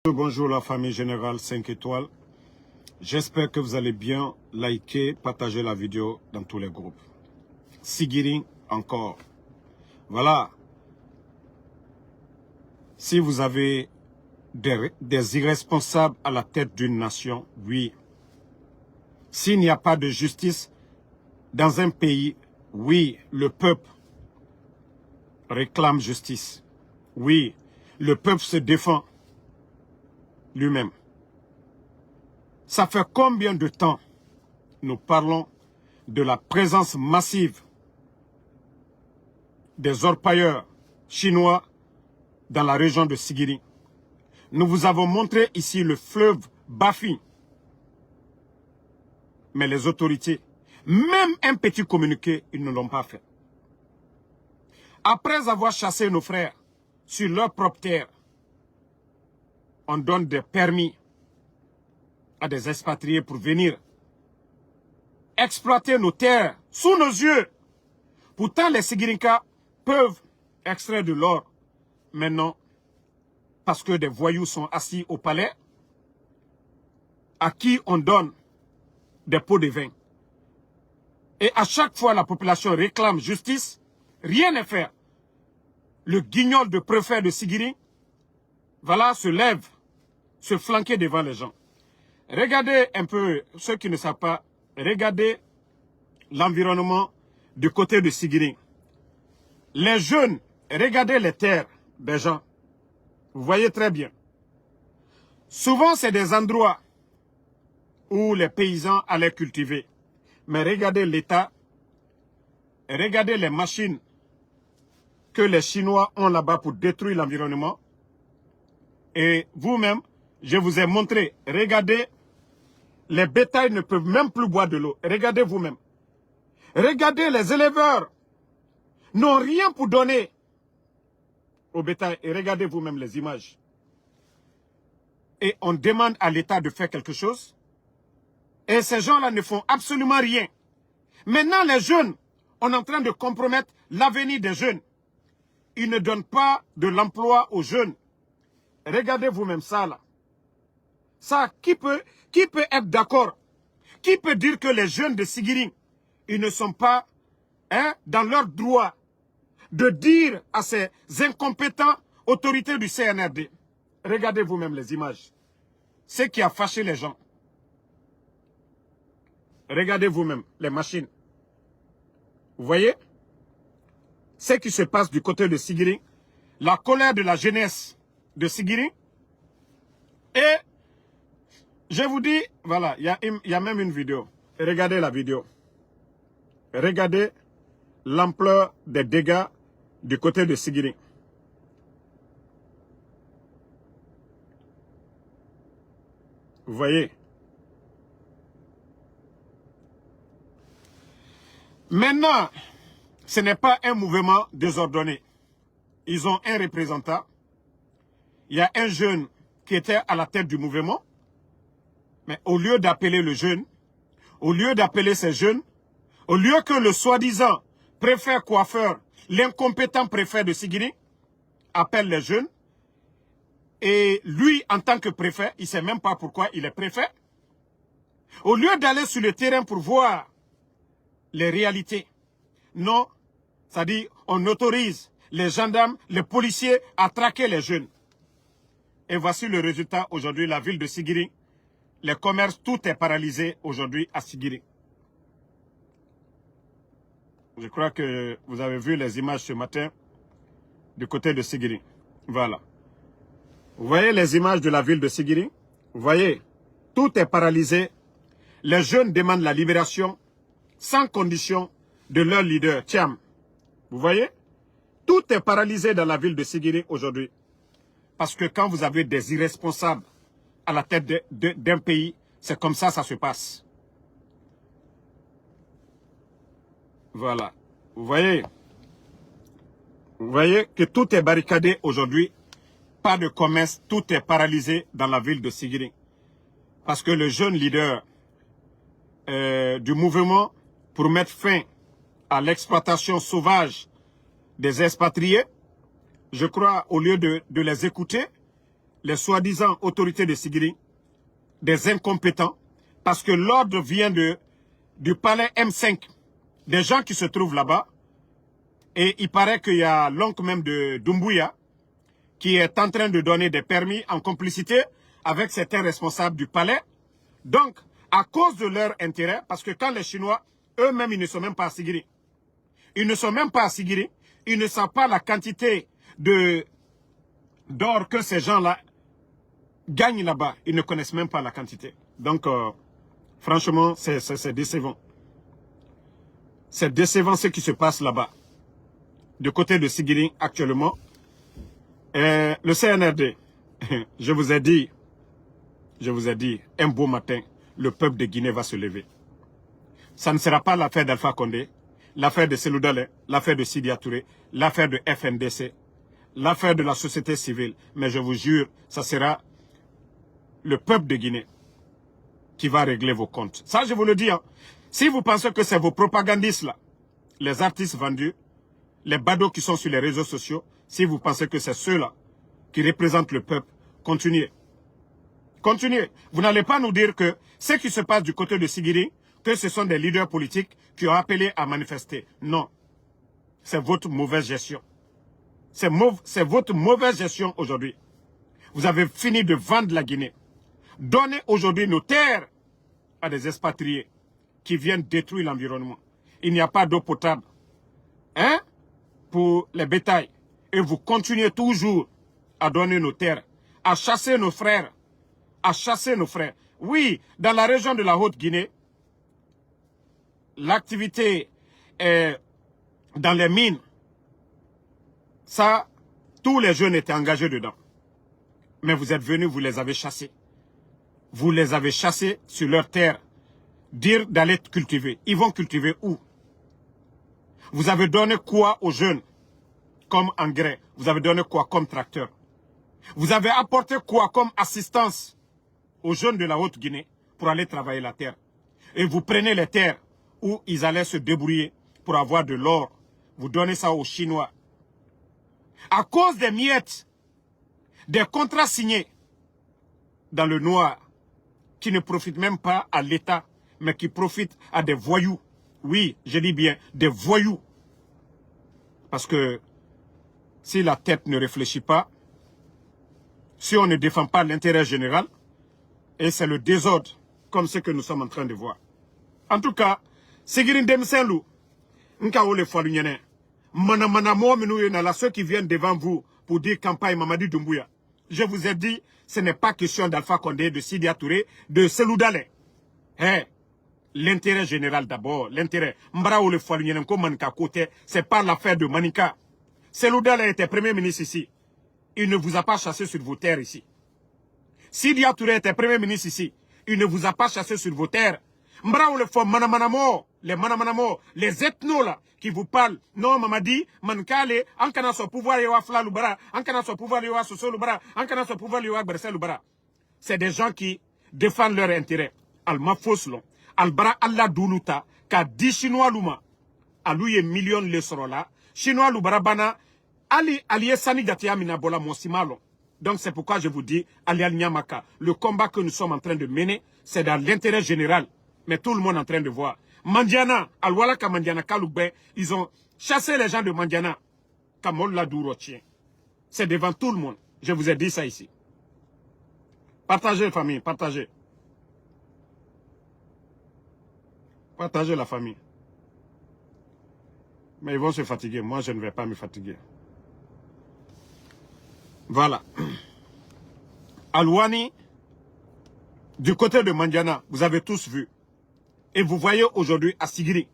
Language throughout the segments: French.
Bonjour la famille générale 5 étoiles. J'espère que vous allez bien. Liker, partager la vidéo dans tous les groupes. Sigiri encore. Voilà. Si vous avez des irresponsables à la tête d'une nation, oui. S'il n'y a pas de justice dans un pays, oui, le peuple réclame justice. Oui, le peuple se défend lui-même. Ça fait combien de temps nous parlons de la présence massive des orpailleurs chinois dans la région de Sigiri? Nous vous avons montré ici le fleuve Bafi. Mais les autorités, même un petit communiqué, ils ne l'ont pas fait. Après avoir chassé nos frères sur leur propre terre, on donne des permis à des expatriés pour venir exploiter nos terres sous nos yeux. Pourtant, les Sigirinkas peuvent extraire de l'or. Maintenant, parce que des voyous sont assis au palais, à qui on donne des pots de vin. Et à chaque fois, la population réclame justice, rien n'est fait. Le guignol de préfet de Sigiri, voilà, se lève, se flanquer devant les gens. Regardez un peu, ceux qui ne savent pas, regardez l'environnement du côté de Sigiri. Les jeunes, regardez les terres des gens. Vous voyez très bien. Souvent, c'est des endroits où les paysans allaient cultiver. Mais regardez l'État, regardez les machines que les Chinois ont là-bas pour détruire l'environnement. Et vous-même, je vous ai montré, regardez, les bétails ne peuvent même plus boire de l'eau. Regardez vous-même. Regardez, les éleveurs n'ont rien pour donner au bétail. Et regardez vous-même les images. Et on demande à l'État de faire quelque chose. Et ces gens-là ne font absolument rien. Maintenant, les jeunes, on est en train de compromettre l'avenir des jeunes. Ils ne donnent pas de l'emploi aux jeunes. Regardez vous-même ça là. Ça, qui peut être d'accord? Qui peut dire que les jeunes de Sigiri, ils ne sont pas dans leur droit de dire à ces incompétents autorités du CNRD? Regardez vous-même les images. Ce qui a fâché les gens. Regardez vous-même les machines. Vous voyez ce qui se passe du côté de Sigiri, la colère de la jeunesse de Sigiri. Et je vous dis, voilà, il y a même une vidéo. Regardez la vidéo. Regardez l'ampleur des dégâts du côté de Sigiri. Vous voyez? Maintenant, ce n'est pas un mouvement désordonné. Ils ont un représentant. Il y a un jeune qui était à la tête du mouvement. Mais au lieu d'appeler le jeune, au lieu d'appeler ces jeunes, au lieu que le soi-disant préfet coiffeur, l'incompétent préfet de Sigiri, appelle les jeunes, et lui, en tant que préfet, il ne sait même pas pourquoi il est préfet, au lieu d'aller sur le terrain pour voir les réalités, non, c'est-à-dire on autorise les gendarmes, les policiers à traquer les jeunes. Et voici le résultat aujourd'hui, la ville de Sigiri. Les commerces, tout est paralysé aujourd'hui à Sigiri. Je crois que vous avez vu les images ce matin du côté de Sigiri. Voilà. Vous voyez les images de la ville de Sigiri? Vous voyez, tout est paralysé. Les jeunes demandent la libération sans condition de leur leader, Thiam. Vous voyez? Tout est paralysé dans la ville de Sigiri aujourd'hui. Parce que quand vous avez des irresponsables à la tête d'un pays, c'est comme ça se passe. Voilà. Vous voyez que tout est barricadé aujourd'hui. Pas de commerce, tout est paralysé dans la ville de Sigiri. Parce que le jeune leader du mouvement pour mettre fin à l'exploitation sauvage des expatriés, je crois, au lieu de les écouter, les soi-disant autorités de Sigiri des incompétents, parce que l'ordre vient du palais M5, des gens qui se trouvent là-bas, et il paraît qu'il y a l'oncle même de Doumbouya qui est en train de donner des permis en complicité avec certains responsables du palais. Donc, à cause de leur intérêt, parce que quand les Chinois, eux-mêmes, ils ne sont même pas à Sigiri. Ils ne sont même pas à Sigiri. Ils ne savent pas la quantité d'or que ces gens-là gagnent là-bas. Ils ne connaissent même pas la quantité. Donc, franchement, c'est décevant. C'est décevant ce qui se passe là-bas. Du côté de Sigiri, actuellement, le CNRD, je vous ai dit, un beau matin, le peuple de Guinée va se lever. Ça ne sera pas l'affaire d'Alpha Condé, l'affaire de Selou Dalein, l'affaire de Sidya Touré, l'affaire de FNDC, l'affaire de la société civile. Mais je vous jure, ça sera le peuple de Guinée qui va régler vos comptes. Ça, je vous le dis. Hein. Si vous pensez que c'est vos propagandistes là, les artistes vendus, les badauds qui sont sur les réseaux sociaux, si vous pensez que c'est ceux-là qui représentent le peuple, continuez. Continuez. Vous n'allez pas nous dire que ce qui se passe du côté de Sigiri, que ce sont des leaders politiques qui ont appelé à manifester. Non. C'est votre mauvaise gestion. C'est votre mauvaise gestion aujourd'hui. Vous avez fini de vendre la Guinée. Donnez aujourd'hui nos terres à des expatriés qui viennent détruire l'environnement. Il n'y a pas d'eau potable. Hein? Pour les bétails. Et vous continuez toujours à donner nos terres, à chasser nos frères. À chasser nos frères. Oui, dans la région de la Haute-Guinée, l'activité dans les mines, ça, tous les jeunes étaient engagés dedans. Mais vous êtes venus, vous les avez chassés. Vous les avez chassés sur leur terre. Dire d'aller cultiver. Ils vont cultiver où? Vous avez donné quoi aux jeunes comme engrais? Vous avez donné quoi comme tracteur? Vous avez apporté quoi comme assistance aux jeunes de la Haute-Guinée pour aller travailler la terre? Et vous prenez les terres où ils allaient se débrouiller pour avoir de l'or. Vous donnez ça aux Chinois. À cause des miettes, des contrats signés dans le noir, qui ne profitent même pas à l'État, mais qui profitent à des voyous. Oui, je dis bien, des voyous. Parce que si la tête ne réfléchit pas, si on ne défend pas l'intérêt général, et c'est le désordre, comme ce que nous sommes en train de voir. En tout cas, Sigiri Demsenlou, Nkaole Falunyene, Manamana Mominouyenala, ceux qui viennent devant vous pour dire campagne Mamadi Doumbouya. Je vous ai dit, ce n'est pas question d'Alpha Condé, de Sidya Touré, de Selou Dalein. Hey, l'intérêt général d'abord, l'intérêt. Mbraole Falunyene, comme Manika côté, c'est pas l'affaire de Manika. Selou Dalein était premier ministre ici. Il ne vous a pas chassé sur vos terres ici. Sidya Touré était premier ministre ici. Il ne vous a pas chassé sur vos terres. Mbraole Falunyene, Manamanamo, les ethnos là, qui vous parlent. Non, Mamadi, Mankale, Ankana son pouvoir yewa Fla Lubara, Ankana son pouvoir yewa Soso Lubara, Ankana son pouvoir yewa Bersel Lubara. C'est des gens qui défendent leur intérêt. Alma Foslon, Albara Allah Doulouta, ka 10 Chinois Luma, Alouye millions le soro là, Chinois Lubara Bana, Ali Sani Gatia Minabola Monsimalo. Donc c'est pourquoi je vous dis, Ali Al Nyamaka, le combat que nous sommes en train de mener, c'est dans l'intérêt général. Mais tout le monde est en train de voir. Mandiana, Alwalaka Mandiana Kaloubé, ils ont chassé les gens de Mandiana. Kamolla Dourotien. C'est devant tout le monde. Je vous ai dit ça ici. Partagez, famille, partagez. Partagez la famille. Mais ils vont se fatiguer. Moi, je ne vais pas me fatiguer. Voilà. Alouani, du côté de Mandiana, vous avez tous vu. Et vous voyez aujourd'hui à Sigiri,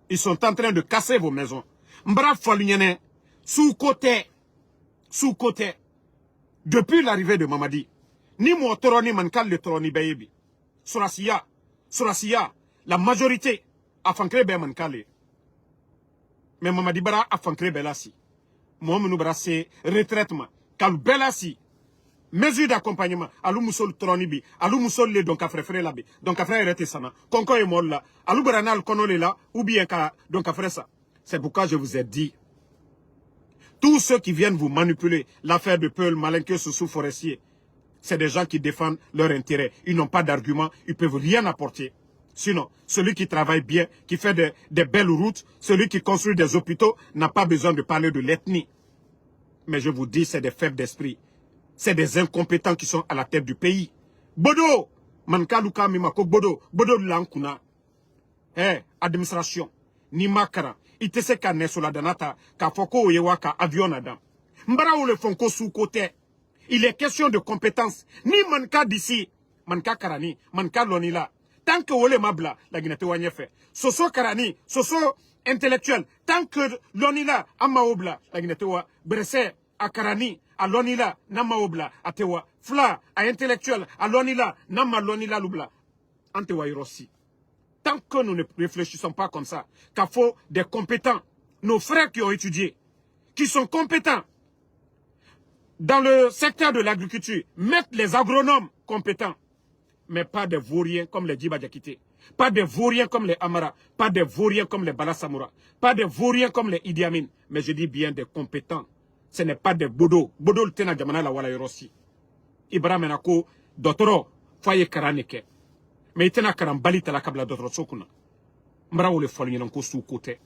ils sont en train de casser vos maisons. Mbra Falunyene, sous-côté, depuis l'arrivée de Mamadi, ni Motoroni Mankal le Toroni Bayebi, Sorasia, la majorité a fankre be Mankale. Mais Mamadi Bara a fankre Belasi. Mohamed Bara c'est retraitement. Kal Belasi. Mesure d'accompagnement. Alou Moussol Tronibi. Alou Moussol le donc à frère labi. Donc à frère était sana. Konko est mort là. Alou Baranal Konole là. Ou bien ka donc à frère ça. C'est pourquoi je vous ai dit. Tous ceux qui viennent vous manipuler, l'affaire de Peul, Malinké, Soussou, Forestier, c'est des gens qui défendent leurs intérêts. Ils n'ont pas d'arguments, ils ne peuvent rien apporter. Sinon, celui qui travaille bien, qui fait des belles routes, celui qui construit des hôpitaux, n'a pas besoin de parler de l'ethnie. Mais je vous dis, c'est des faibles d'esprit. C'est des incompétents qui sont à la tête du pays. Bodo, mankaluka mimako bodo, bodo lankuna. Administration, ni makara, itese ka nesola danata, ka foko oyewa ka avion adam. Mbara ou le fonko sous côté. Il est question de compétence. Ni manka d'ici, manka karani, manka lonila. Tant que ole mabla, la guinete wanye fait. Soso karani, soso intellectuel. Tant que lonila, amma obla, la guinete wa, bresse, a karani, a lonila, nama obla, a tewa, fla, a intellectuel, a lonila, nama lonila lubla. Antewa irossi. Tant que nous ne réfléchissons pas comme ça, qu'il faut des compétents, nos frères qui ont étudié, qui sont compétents, dans le secteur de l'agriculture, mettre les agronomes compétents, mais pas des vauriens comme les Djiba Diakité, pas des vauriens comme les Amara, pas des vauriens comme les Bala Samoura, pas des vauriens comme les Idi Amin, mais je dis bien des compétents. Ce n'est pas des bodo. Bodo le tena jamana la wala yorossi. Ibrahim Enako, dotoro, foye karaneke. Mais il tena karambali tala kabla dotoro sokuna. Mbra ou le folie n'enko sous côté.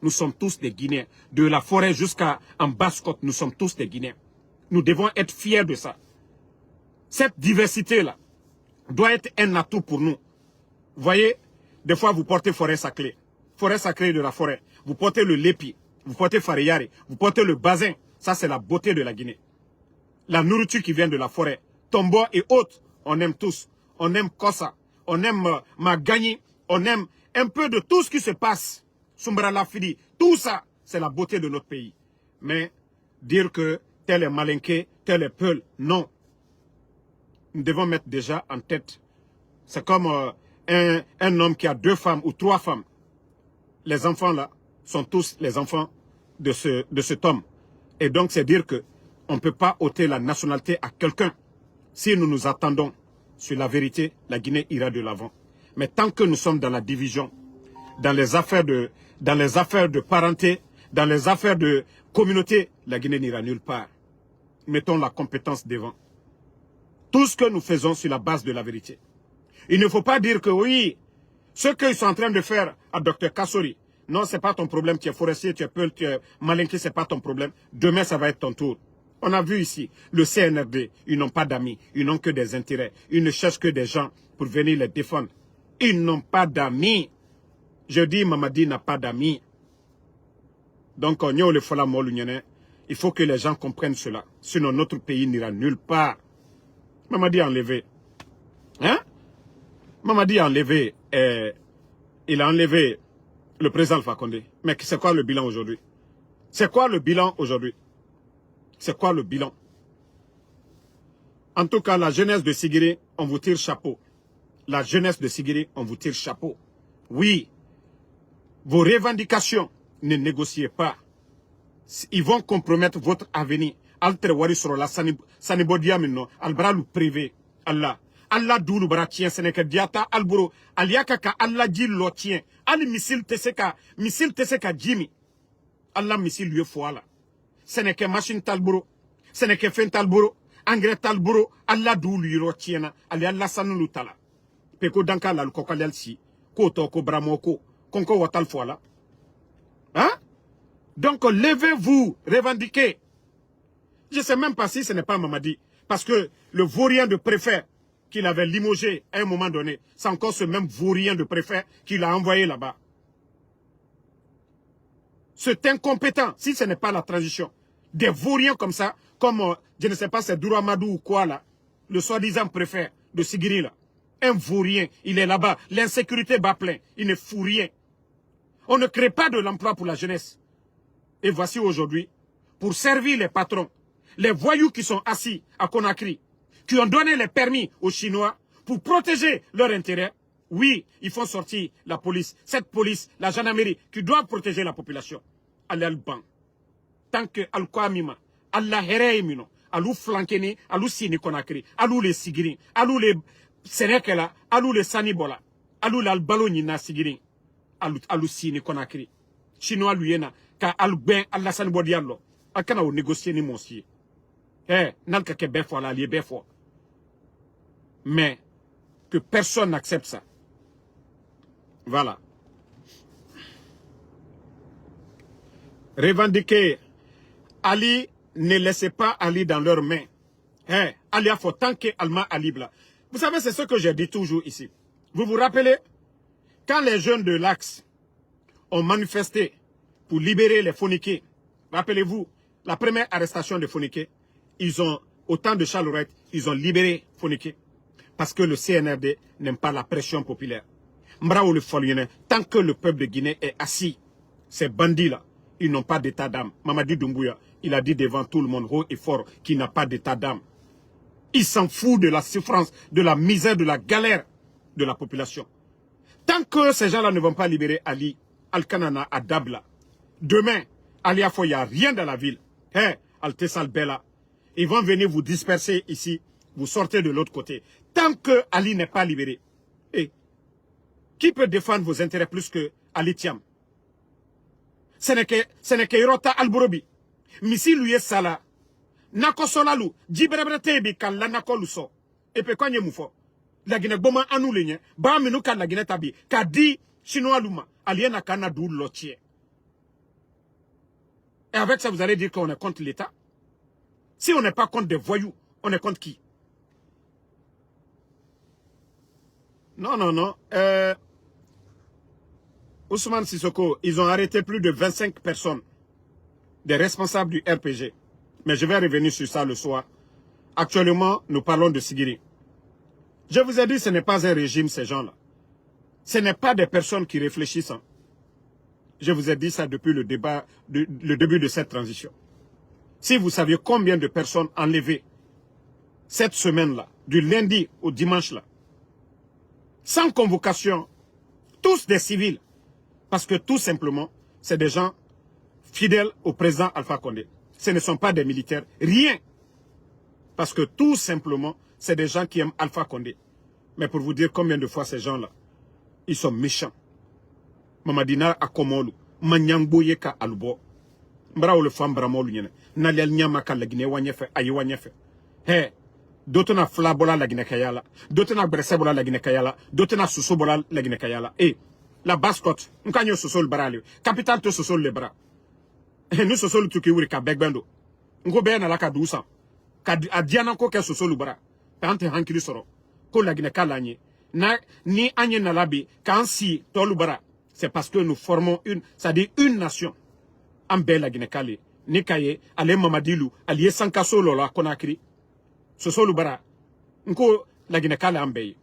Nous sommes tous des Guinéens. De la forêt jusqu'à en basse-côte, nous sommes tous des Guinéens. Nous devons être fiers de ça. Cette diversité-là doit être un atout pour nous. Vous voyez, des fois vous portez forêt sacrée de la forêt. Vous portez le lépi, vous portez fariyari, vous portez le bazin. Ça, c'est la beauté de la Guinée. La nourriture qui vient de la forêt, tombo et autres, on aime tous. On aime Kossa, on aime Magani, on aime un peu de tout ce qui se passe. Soumbra Lafidi, tout ça, c'est la beauté de notre pays. Mais dire que tel est Malinké, tel est Peul, non. Nous devons mettre déjà en tête. C'est comme un homme qui a 2 femmes ou 3 femmes. Les enfants là sont tous les enfants de cet homme. Et donc c'est dire que on ne peut pas ôter la nationalité à quelqu'un. Si nous nous attendons sur la vérité, la Guinée ira de l'avant. Mais tant que nous sommes dans la division, dans les affaires de parenté, dans les affaires de communauté, la Guinée n'ira nulle part. Mettons la compétence devant. Tout ce que nous faisons sur la base de la vérité. Il ne faut pas dire que oui, ce qu'ils sont en train de faire à Dr Kassori, non, c'est pas ton problème, tu es forestier, tu es Peul, tu es Malinké, c'est pas ton problème. Demain, ça va être ton tour. On a vu ici, le CNRD, ils n'ont pas d'amis, ils n'ont que des intérêts. Ils ne cherchent que des gens pour venir les défendre. Ils n'ont pas d'amis. Je dis, Mamadi n'a pas d'amis. Donc, il faut que les gens comprennent cela. Sinon, notre pays n'ira nulle part. Mamadi a enlevé. Hein? Mamadi a enlevé. Il a enlevé le président Alpha Condé. Mais c'est quoi le bilan aujourd'hui? C'est quoi le bilan aujourd'hui? C'est quoi le bilan? En tout cas, la jeunesse de Sigiri, on vous tire chapeau. La jeunesse de Sigiri, on vous tire chapeau. Oui, vos revendications, ne négociez pas. Ils vont compromettre votre avenir. Alter wari sur la sanibodia minno, albra lu privé. Allah. Allah doulu bara tien seneke diata alburo. Aliaka ka Allah dit lo tien. Ali misil teseka jimi. Allah misil lieu foala. Seneke machine talburo. Seneke fen talburo. Engrais talburo. Allah doulu yiro tiena. Ali Allah sanu tala. Peko danka la lukokalel si. Koto ko bramoko. Konko watal foala. Hein? Donc, levez-vous, revendiquez. Je ne sais même pas si ce n'est pas Mamadi. Parce que le vaurien de préfet qu'il avait limogé à un moment donné, c'est encore ce même vaurien de préfet qu'il a envoyé là-bas. C'est incompétent, si ce n'est pas la transition. Des vauriens comme ça, comme, je ne sais pas, c'est Douramadou ou quoi là, le soi-disant préfet de Sigiri là. Un vaurien, il est là-bas. L'insécurité bat plein. Il ne fout rien. On ne crée pas de l'emploi pour la jeunesse. Et voici aujourd'hui, pour servir les patrons, les voyous qui sont assis à Conakry, qui ont donné les permis aux Chinois pour protéger leurs intérêts, oui, ils font sortir la police, cette police, la gendarmerie, qui doit protéger la population. Allez al ban. Tant que al-Kwamima, Allah hereimino, alou flankeni, alou sini Conakry, alou les Sigiri, alou les Sénékela, alou les Sanibola, alou l'albaloni na Sigiri, alou sini Conakry. Chinois lui yena, ka al ben Allah Sanibodiallo. Akana ou négocier ni monsieur. Eh, n'a que befo la lié befo. Mais que personne n'accepte ça. Voilà. Revendiquer Ali, ne laissez pas Ali dans leurs mains. Eh, Ali a fait tant que Alma Ali bla. Vous savez, c'est ce que je dis toujours ici. Vous vous rappelez, quand les jeunes de l'Axe ont manifesté pour libérer les Fonikés, rappelez-vous, la première arrestation des Fonikés, ils ont, au temps de Charles, ils ont libéré Fonikés. Parce que le CNRD n'aime pas la pression populaire. Mbrao le Folienne, tant que le peuple de Guinée est assis, ces bandits-là, ils n'ont pas d'état d'âme. Mamadi Doumbouya, il a dit devant tout le monde, haut et fort, qu'il n'a pas d'état d'âme. Il s'en fout de la souffrance, de la misère, de la galère de la population. Tant que ces gens-là ne vont pas libérer Ali, Al-Kanana, à Dabla, demain, Ali Afo, il n'y a rien dans la ville. Hey, Altessal Bella, ils vont venir vous disperser ici, vous sortez de l'autre côté. Tant que Ali n'est pas libéré, hey, qui peut défendre vos intérêts plus que Ali Thiam? Ce n'est que Hirota Al-Borobi. Misi lui est sala. Nako solalu, jibrebrete kan la nako luso. Et puis quand y moufo, la Guinée boma anou lenye, ba menu kan la Guinée tabi, ka di chinois luma, aliena kana dou lotier. Et avec ça, vous allez dire qu'on est contre l'État. Si on n'est pas contre des voyous, on est contre qui? Non, non, non. Ousmane Sissoko, ils ont arrêté plus de 25 personnes, des responsables du RPG. Mais je vais revenir sur ça le soir. Actuellement, nous parlons de Sigiri. Je vous ai dit, ce n'est pas un régime, ces gens-là. Ce n'est pas des personnes qui réfléchissent. Hein. Je vous ai dit ça depuis le début de cette transition. Si vous saviez combien de personnes enlevées cette semaine-là, du lundi au dimanche-là, sans convocation, tous des civils, parce que tout simplement, c'est des gens fidèles au président Alpha Condé. Ce ne sont pas des militaires, rien. Parce que tout simplement, c'est des gens qui aiment Alpha Condé. Mais pour vous dire combien de fois ces gens-là, ils sont méchants. Mamadina Akomolu, Manyangboye ka alubo. Mbrao le fam bramolu nyene. Nalial nyamaka la Guinée wanyefe, ayi wanyefe. He, dotona flabola la Guinée kayala, dotona bresebola la Guinée kayala, dotona susobola la Guinée kayala. Et la basse-côte, nkanyo sosol barali, capital to sosol le bras. Nous sosol tukiwuri ka begbendo. Ngo be na la ka dousa. Ka adiana ko ke sosol bara. Pante hankili soro. Ko la Guinée kalanye. Na ni anye na labi kan si tolu bara. C'est parce que nous formons une nation. En belle la Guinée kale. Ni kaye ale Mamadilou, aliye sankaso lola konakri. Sosol bara. Nko la Guinée kale ambeye.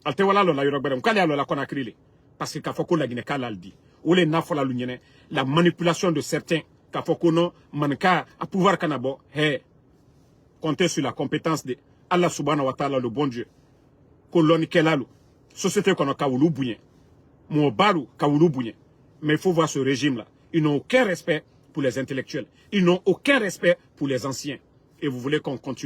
Alte wala lola yorobere. Nkale alola konakri le. Parce que kafoko la Guinée kale aldi. Ou les nafola l'union, la manipulation de certains. Kafokono, manka, à pouvoir kanabo, hey, comptez sur la compétence de Allah subhanahu wa ta'ala, le bon Dieu. Koloni kelalu, société kono kawulu bouyen, mon baru kawulu bouyen. Mais il faut voir ce régime-là. Ils n'ont aucun respect pour les intellectuels. Ils n'ont aucun respect pour les anciens. Et vous voulez qu'on continue.